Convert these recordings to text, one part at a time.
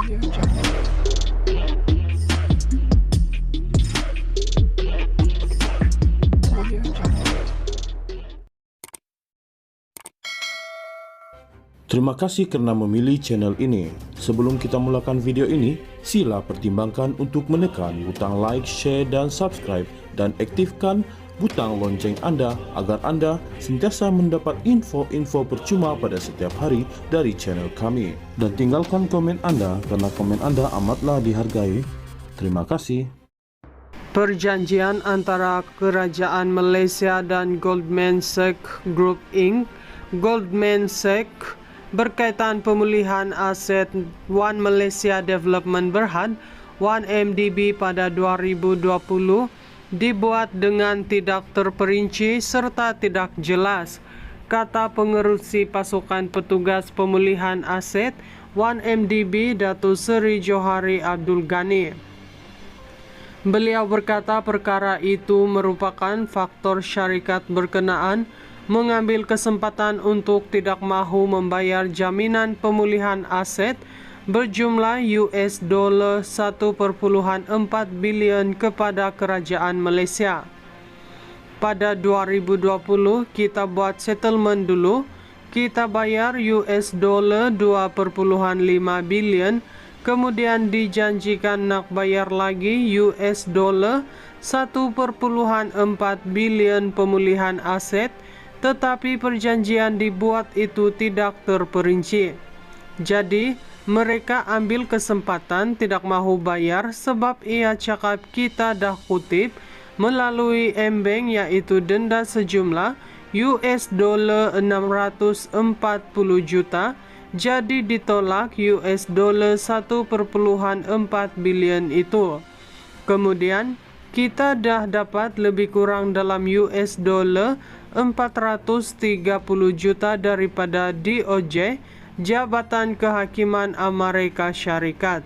Terima kasih karena memilih channel ini. Sebelum kita mulakan video ini, sila pertimbangkan untuk menekan butang like, share, dan subscribe, dan aktifkan butang lonceng Anda agar Anda sentiasa mendapat info-info percuma pada setiap hari dari channel kami. Dan tinggalkan komen Anda karena komen Anda amatlah dihargai. Terima kasih. Perjanjian antara Kerajaan Malaysia dan Goldman Sachs Group Inc. Goldman Sachs berkaitan pemulihan aset One Malaysia Development Berhad 1MDB pada 2020 dibuat dengan tidak terperinci serta tidak jelas, kata pengerusi pasukan petugas pemulihan aset 1MDB Datuk Seri Johari Abdul Ghani. Beliau berkata perkara itu merupakan faktor syarikat berkenaan mengambil kesempatan untuk tidak mahu membayar jaminan pemulihan aset berjumlah $1.4 bilion kepada Kerajaan Malaysia. Pada 2020 kita buat settlement dulu, kita bayar $2.5 bilion, kemudian dijanjikan nak bayar lagi $1.4 bilion pemulihan aset, tetapi perjanjian dibuat itu tidak terperinci. Jadi, mereka ambil kesempatan tidak mahu bayar sebab ia cakap kita dah kutip melalui embeng iaitu denda sejumlah $640 juta, jadi ditolak $1.4 bilion itu. Kemudian, kita dah dapat lebih kurang dalam $430 juta daripada DOJ, Jabatan Kehakiman Amerika Syarikat.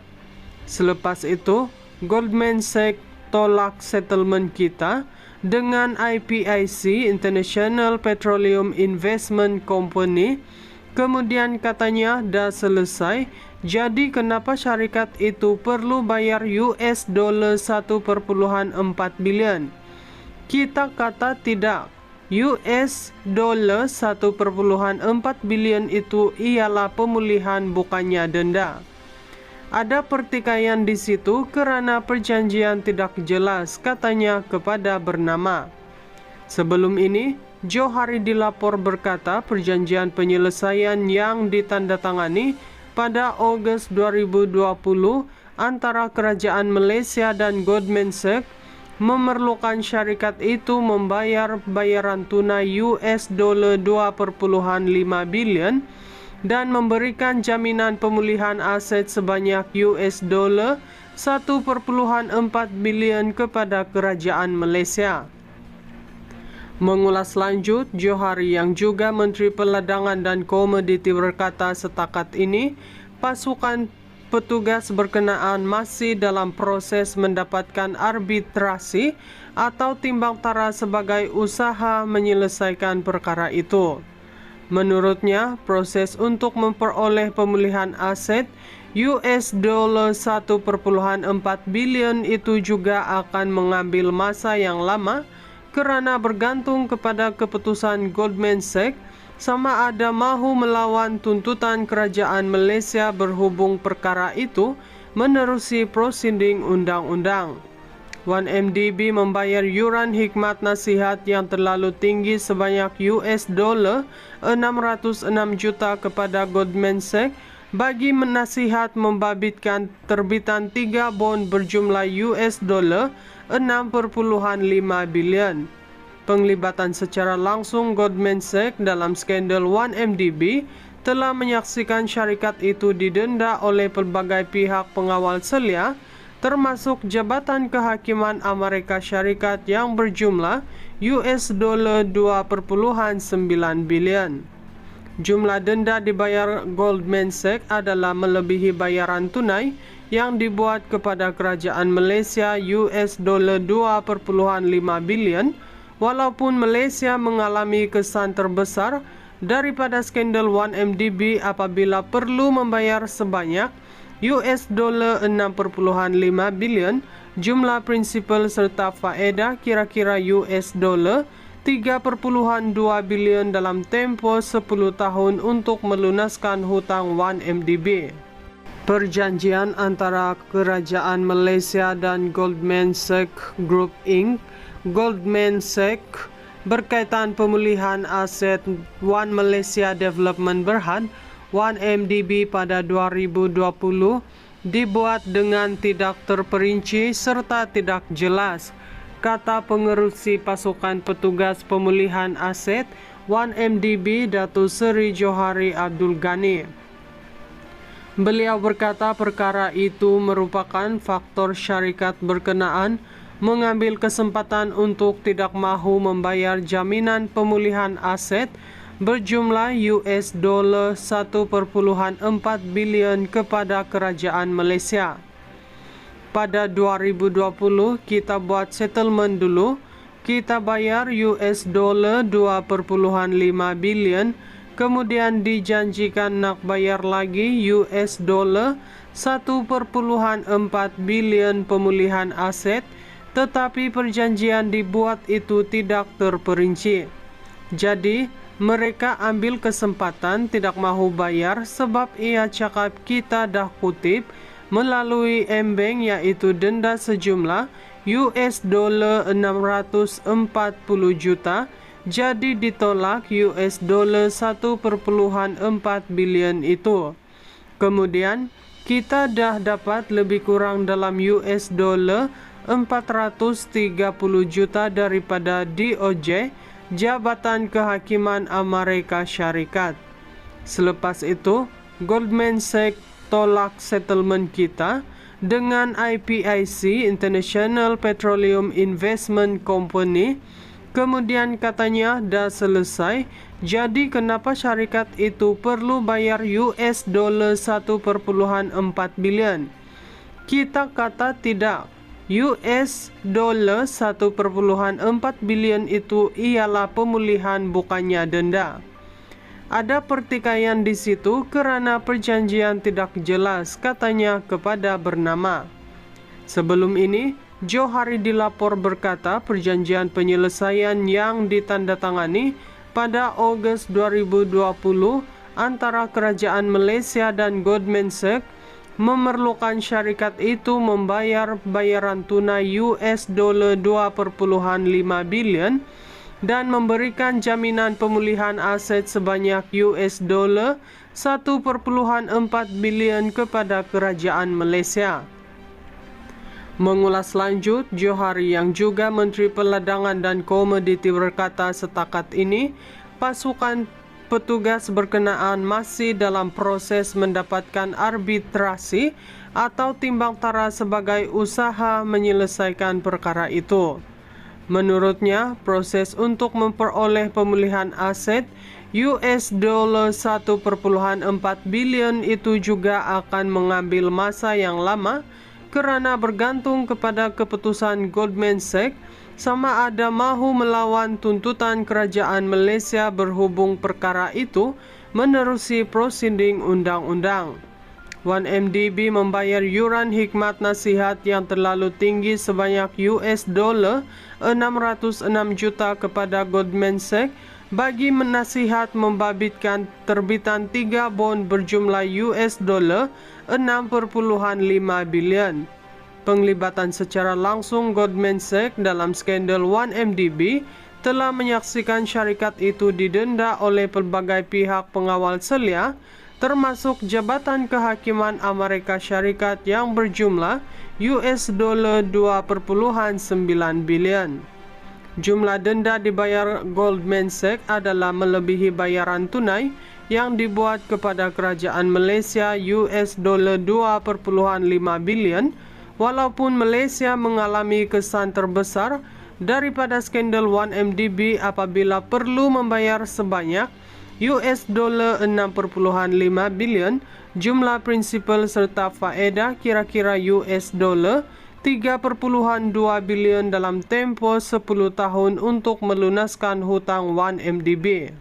Selepas itu, Goldman Sachs tolak settlement kita dengan IPIC, International Petroleum Investment Company. Kemudian katanya dah selesai, jadi kenapa syarikat itu perlu bayar $1.4 bilion? Kita kata tidak. $1.4 bilion itu ialah pemulihan, bukannya denda. Ada pertikaian di situ kerana perjanjian tidak jelas, katanya kepada bernama. Sebelum ini, Johari dilapor berkata perjanjian penyelesaian yang ditandatangani pada Ogos 2020 antara Kerajaan Malaysia dan Goldman Sachs memerlukan syarikat itu membayar bayaran tunai $2.5 bilion dan memberikan jaminan pemulihan aset sebanyak $1.4 bilion kepada Kerajaan Malaysia. Mengulas lanjut, Johari yang juga Menteri Perdagangan dan Komoditi berkata setakat ini pasukan petugas berkenaan masih dalam proses mendapatkan arbitrasi atau timbang tara sebagai usaha menyelesaikan perkara itu. Menurutnya, proses untuk memperoleh pemulihan aset $1.4 bilion itu juga akan mengambil masa yang lama kerana bergantung kepada keputusan Goldman Sachs sama ada mahu melawan tuntutan Kerajaan Malaysia berhubung perkara itu menerusi prosiding undang-undang. 1MDB membayar yuran hikmat nasihat yang terlalu tinggi sebanyak $606 juta kepada Goldman Sachs bagi menasihat membabitkan terbitan 3 bond berjumlah $6.5 bilion. Penglibatan secara langsung Goldman Sachs dalam skandal 1MDB telah menyaksikan syarikat itu didenda oleh pelbagai pihak pengawal selia, termasuk Jabatan Kehakiman Amerika Syarikat yang berjumlah $2.9 bilion. Jumlah denda dibayar Goldman Sachs adalah melebihi bayaran tunai yang dibuat kepada Kerajaan Malaysia $2.5 bilion. Walaupun Malaysia mengalami kesan terbesar daripada skandal 1MDB apabila perlu membayar sebanyak $6.5 bilion, jumlah prinsipal serta faedah kira-kira $3.2 bilion dalam tempo 10 tahun untuk melunaskan hutang 1MDB. Perjanjian antara Kerajaan Malaysia dan Goldman Sachs Group Inc. Goldman Sachs berkaitan pemulihan aset One Malaysia Development Berhad 1MDB pada 2020 dibuat dengan tidak terperinci serta tidak jelas, kata pengerusi pasukan petugas pemulihan aset 1MDB Datuk Seri Johari Abdul Ghani. Beliau berkata perkara itu merupakan faktor syarikat berkenaan mengambil kesempatan untuk tidak mahu membayar jaminan pemulihan aset berjumlah $1.4 bilion kepada Kerajaan Malaysia. Pada 2020 kita buat settlement dulu, kita bayar $2.5 bilion, kemudian dijanjikan nak bayar lagi $1.4 bilion pemulihan aset, tetapi perjanjian dibuat itu tidak terperinci. Jadi mereka ambil kesempatan tidak mahu bayar sebab ia cakap kita dah kutip melalui embeng iaitu denda sejumlah $640 juta, jadi ditolak $1.4 bilion itu. Kemudian kita dah dapat lebih kurang dalam $430 juta daripada DOJ, Jabatan Kehakiman Amerika Syarikat. Selepas itu, Goldman Sachs tolak settlement kita dengan IPIC, International Petroleum Investment Company. Kemudian katanya dah selesai, jadi kenapa syarikat itu perlu bayar $1.4 bilion? Kita kata tidak. $1.4 bilion itu ialah pemulihan bukannya denda. Ada pertikaian di situ kerana perjanjian tidak jelas, katanya kepada bernama. Sebelum ini, Johari dilapor berkata perjanjian penyelesaian yang ditandatangani pada Ogos 2020 antara Kerajaan Malaysia dan Goldman Sachs memerlukan syarikat itu membayar bayaran tunai $2.5 bilion dan memberikan jaminan pemulihan aset sebanyak $1.4 bilion kepada Kerajaan Malaysia. Mengulas lanjut, Johari yang juga Menteri Perdagangan dan Komoditi berkata setakat ini pasukan petugas berkenaan masih dalam proses mendapatkan arbitrasi atau timbang tara sebagai usaha menyelesaikan perkara itu. Menurutnya, proses untuk memperoleh pemulihan aset $1.4 bilion itu juga akan mengambil masa yang lama kerana bergantung kepada keputusan Goldman Sachs sama ada mahu melawan tuntutan Kerajaan Malaysia berhubung perkara itu menerusi prosiding undang-undang. 1MDB membayar yuran hikmat nasihat yang terlalu tinggi sebanyak $606 juta kepada Goldman Sachs bagi menasihat membabitkan terbitan 3 bond berjumlah $6.5 bilion. Penglibatan secara langsung Goldman Sachs dalam skandal 1MDB telah menyaksikan syarikat itu didenda oleh pelbagai pihak pengawal selia, termasuk Jabatan Kehakiman Amerika Syarikat yang berjumlah $2.9 bilion. Jumlah denda dibayar Goldman Sachs adalah melebihi bayaran tunai yang dibuat kepada Kerajaan Malaysia $2.5 bilion. Walaupun Malaysia mengalami kesan terbesar daripada skandal 1MDB apabila perlu membayar sebanyak $6.5 bilion, jumlah prinsipal serta faedah kira-kira $3.2 bilion dalam tempo 10 tahun untuk melunaskan hutang 1MDB.